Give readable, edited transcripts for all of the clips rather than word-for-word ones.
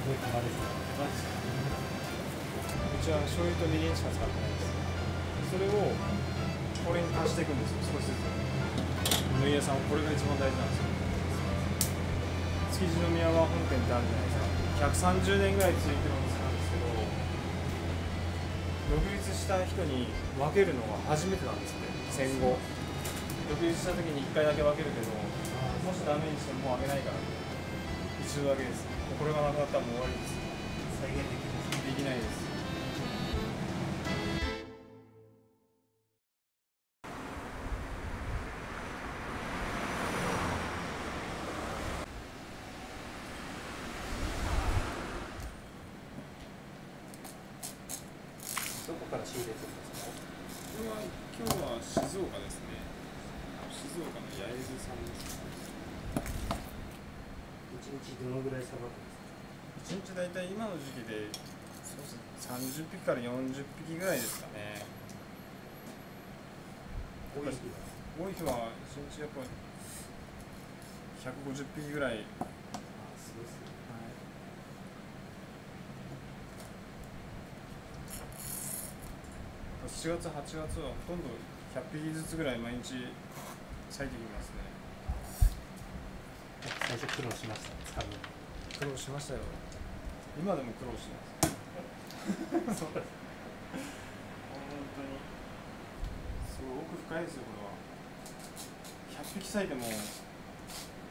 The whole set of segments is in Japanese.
ごい玉ですね。マジですか。うちは醤油とみりんしか使ってないです。それをこれに足していくんですよ、少しずつ。縫い屋さんはこれが一番大事なんですよ。築地の宮川本店ってあるじゃないですか。130年ぐらい続いてるお店なんですけど、独立した人に分けるのが初めてなんですって、戦後。独立した時に1回だけ分けるけど、もしダメにしてももうあげないから、一度だけです。これがなくなったらもう終わりです。再現できるんですか？できないです。どこから仕入れてるんですか？これは今日は静岡ですね。静岡の焼津さんです。一日どのぐらいさばくんですか？一日だいたい今の時期でそうですね、30匹から40匹ぐらいですかね。多い日は？多い日は一日やっぱ150匹ぐらい。あ、すごいですね。7月、8月はほとんど100匹ずつぐらい毎日咲いてきますね。最初苦労しました、使うのに。苦労しましたよ。今でも苦労してます。そうです。本当にすごい奥深いですよ。これは100匹咲いても、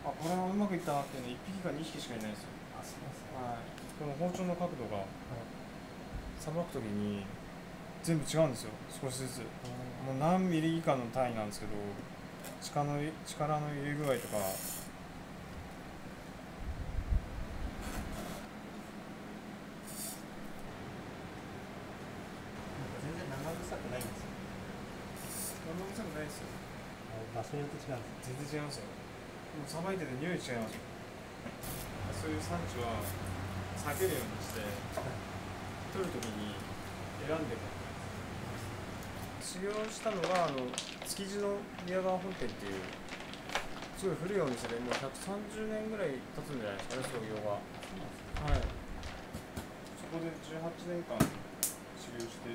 あ、これはうまくいったなっていうの1匹か2匹しかいないですよ。あ、そうですね。はい。この包丁の角度がさばくときに全部違うんですよ、少しずつ。もう何ミリ以下の単位なんですけど、力の入れ具合とか。全然生臭くないんですよ。生臭くないですよ。場所によって違うんです。全然違いますよ。もうさばいてて匂い違いますよ。そういう産地は避けるようにして取るときに選んでる。修行したのが築地の宮川本店っていうすごい古いお店で、もう130年ぐらい経つんじゃないですかね、創業が。はい。そこで18年間修行して、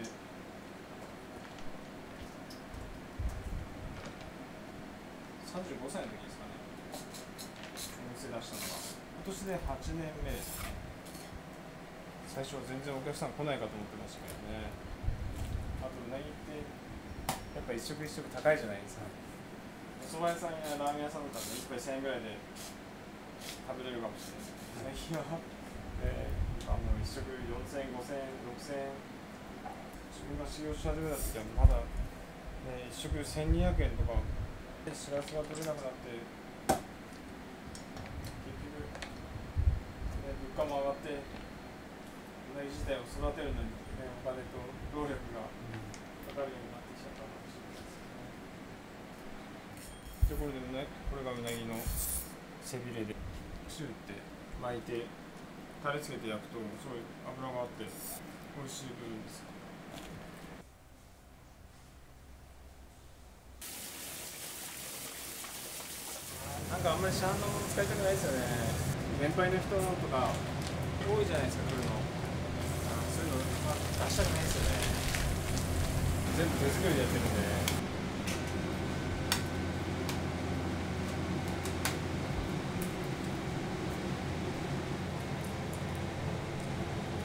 35歳の時ですかね、お店出したのが。今年で8年目ですね。最初は全然お客さん来ないかと思ってましたけどね。あとうなぎってやっぱ一食一食高いじゃないですか。お蕎麦屋さんやラーメン屋さんとかで1杯1000円ぐらいで食べれるかもしれない。最近は、一食4000円、5000円、6000円。自分が修行し始めた時はまだ、ね、一食1200円とかでしらすが取れなくなって、結局、ね、物価も上がって、うなぎ自体を育てるのに、ね、お金と労力がかかるようになってきちゃったかもしれないですね。でこれでね、これがうなぎの背びれでシューって巻いてタレつけて焼くとすごい脂があって美味しい部分です。なんかあんまり市販のもの使いたくないですよね。年配の人のとか多いじゃないですか、来るの。そういうの、出したくないですよね。全部手作りでやってるんで。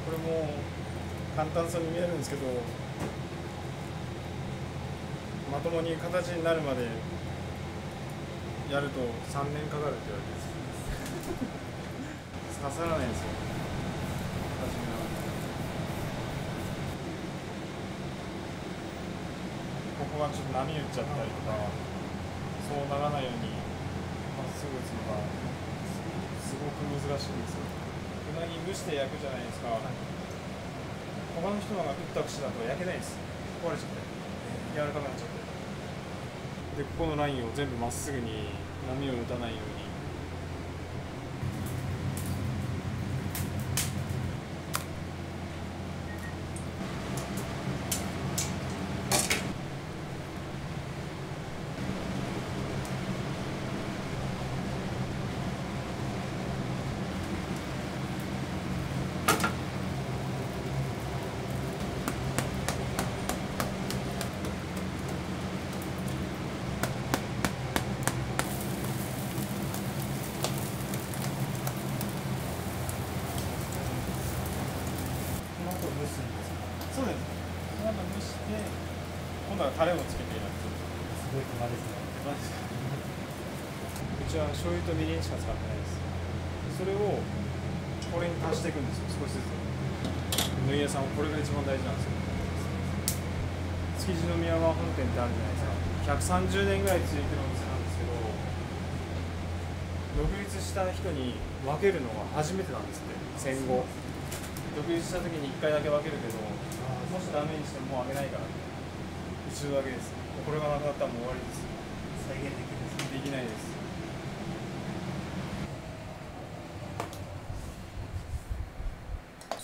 これも簡単そうに見えるんですけど、まともに形になるまでやると3年かかるって言われてるんです刺さらないんですよ、初めは。ここがちょっと波打っちゃったりとか、そうならないようにまっすぐ打つのがすごく難しいんですよ。うなぎ蒸して焼くじゃないですか。他の人のが打った串だと焼けないです。壊れちゃって柔らかくなっちゃって、でここのラインを全部まっすぐに波を打たないように。からタレもつけていなくて、すごい手間ですね。うちは醤油とみりんしか使ってないです。それをこれに足していくんですよ、少しずつ。うなぎ屋さんはこれが一番大事なんですよ。築地宮川本店ってあるじゃないですか。130年ぐらい続いてるお店なんですけど、独立した人に分けるのが初めてなんですって。戦後独立した時に1回だけ分けるけど、もしダメにしてももうあげないから一度だけです。これがなくなったらもう終わりです。再現できるんですね。できないです。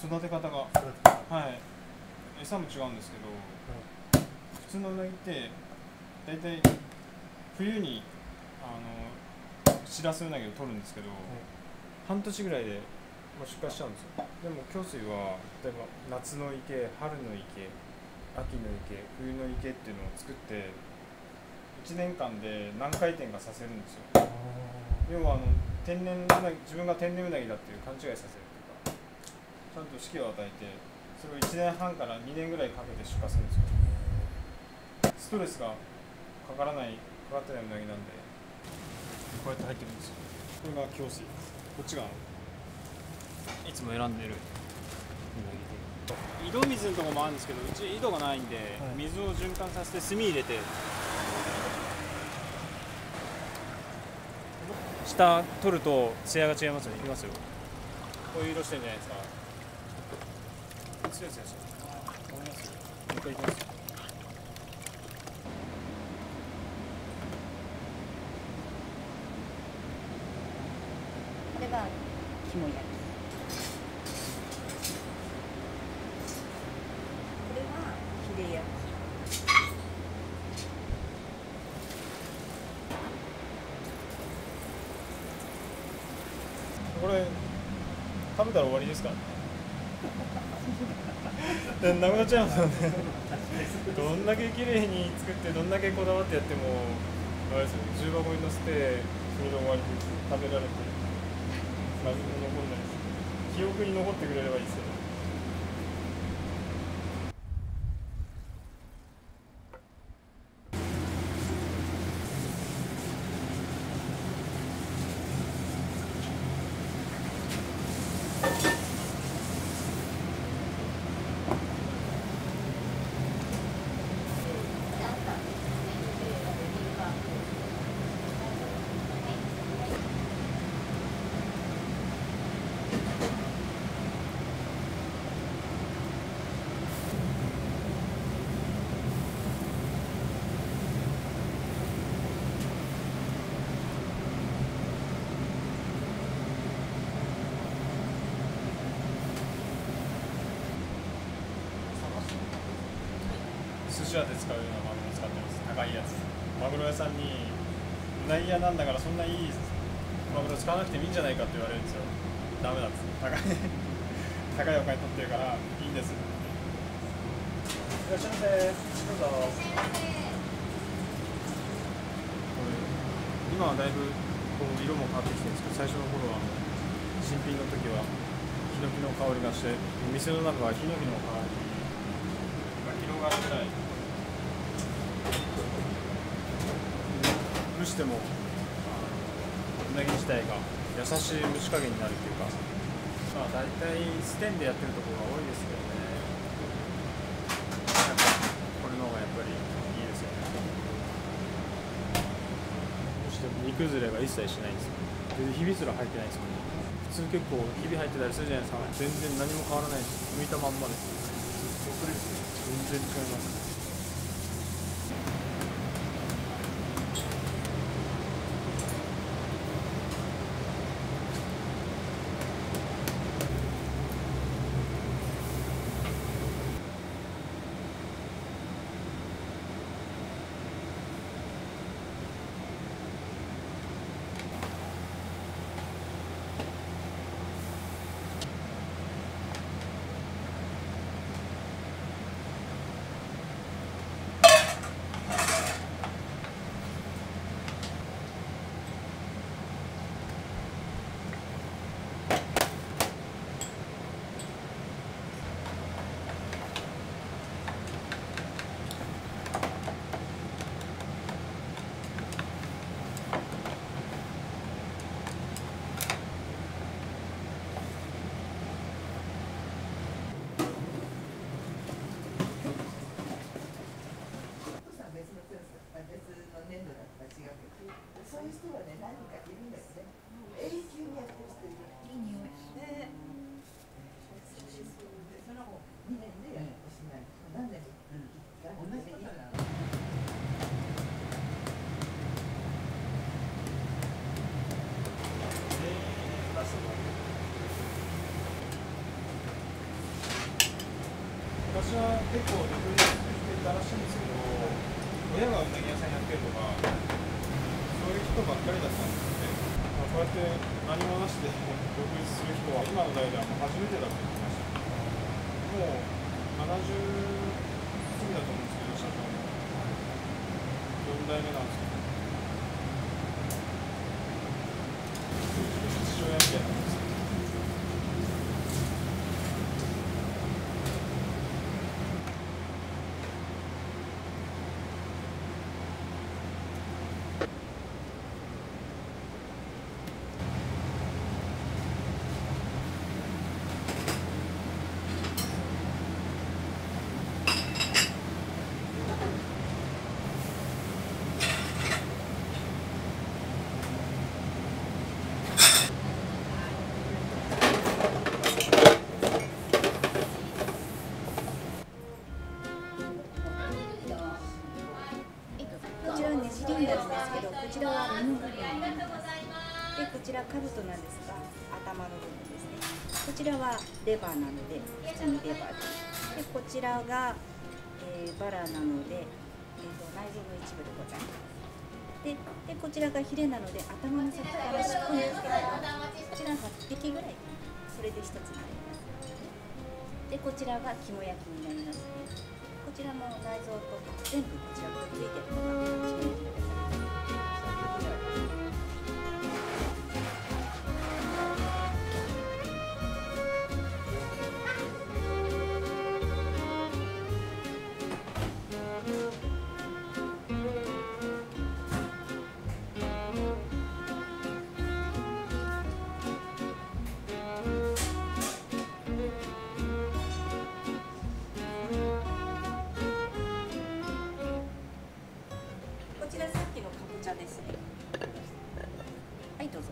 育て方が、はい、餌も違うんですけど、普通のうなぎって大体冬にシラスウナギを取るんですけど、半年ぐらいで出荷しちゃうんですよ。でも京水は例えば夏の池、春の池、秋の池、冬の池っていうのを作って1年間で何回転かさせるんですよ。要は天然うなぎ、自分が天然うなぎだっていう勘違いさせるというか、ちゃんと四季を与えて、それを1年半から2年ぐらいかけて出荷するんですよ。ストレスがかかってないうなぎなんで、こうやって入ってるんですよ。これが京水、こっちがいつも選んでる井戸水のところもあるんですけど、うち井戸がないんで、水を循環させて炭入れて、下取ると艶が違いますよね。いきますよ。こういう色してるんじゃないですか。ツヤツヤしてる。思いますよ。もう一回いきますよ。これが肝焼き。これはヒレ焼き。これ食べたら終わりですか？なくなっちゃいますよね。どんだけ綺麗に作ってどんだけこだわってやってもあれですよ、重箱に乗せてそれで終わりで食べられて何も残んないです。記憶に残ってくれればいいですよね。寿司屋で使うようなマグロを使ってます。高いやつ。マグロ屋さんにうなぎ屋なんだからそんないいマグロ使わなくてもいいんじゃないかって言われるんですよ。ダメなんです。高いお金取ってるからいいんです。いらっしゃいませ。どうぞ。今はだいぶこう色も変わってきてるんですけど、最初の頃は新品の時はヒノキの香りがして、店の中がヒノキの香りが広がるぐらい。蒸してもうなぎ自体が優しい蒸し加減になるっていうか、まあ大体ステンでやってるところが多いですけどね。なんかこれの方がやっぱりいいですよね。そして煮崩れが一切しないんですよ。でひびすら入ってないですもんね。普通結構ひび入ってたりするじゃないですか。全然何も変わらないです。剥いたまんまです。全然違います。昔は結構独立していたらしいんですけど、親がうなぎ屋さんやってるとか、そういう人ばっかりだったんですよね。こうやって何もなしで独立する人は今の代ではもう初めてだって言ってました。もう70過ぎだと思うんですけど、社長も4代目なんですけど、父親みたいなんですけど。こちらはねじりになるんですけど、こちらは耳の部分になります。で、こちら兜なんですが、頭の部分ですね。こちらはレバーなので、普通にレバーです。で、こちらが、バラなので、内臓の一部でございます。で、こちらがヒレなので、頭の先から尻尾につけて、こちら8匹ぐらい、それで1つになります。で、こちらが肝焼きになりますね。こちらも内臓と全部こちらくっついてるのが肝焼きでございます。こちらさっきのかぼちゃですね。はい、どうぞ。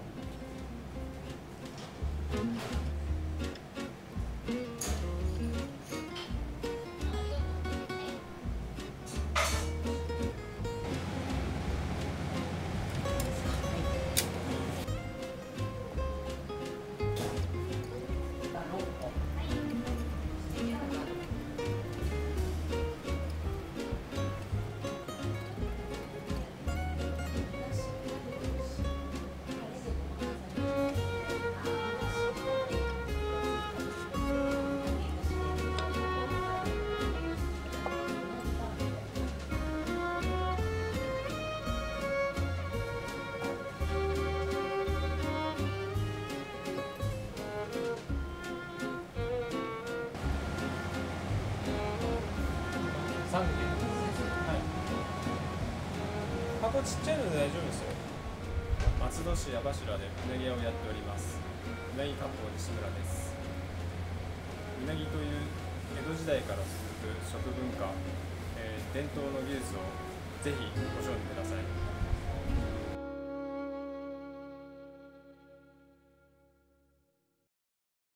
3軒です。はい。箱ちっちゃいので大丈夫ですよ。松戸市矢柱でうなぎ屋をやっております。うなぎ割烹西村です。うなぎという江戸時代から続く食文化、伝統の技術をぜひご賞味ください。